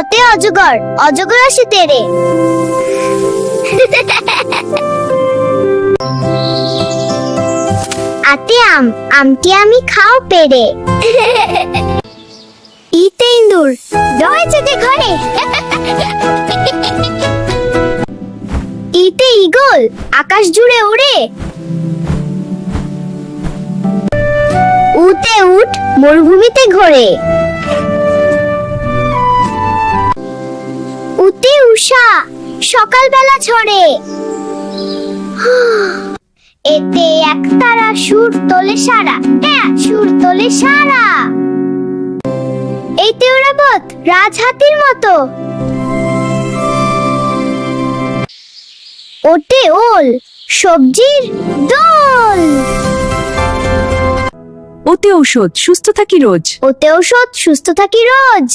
অতে অজগর, অজগর আসে তেরে। আতে আম, আমটি আমি খাও পেরে। ইতে ইন্দুর, রয়েছে যে ঘরে। ইতে ঈগল, আকাশ জুড়ে উড়ে। উতে উট, মরুভূমিতে ঘোরে। উতে উষা, সকালবেলা ঝরে। এতে একতারা সুর তোলে সারা, হ্যাঁ সুর তোলে সারা। এইতে ওরাবত, রাজহাতির মতো। ওতে ওল, সবজির দোল। ওতে ঔষধ, সুস্থ থাকি রোজ। ওতে ঔষধ, সুস্থ থাকি রোজ।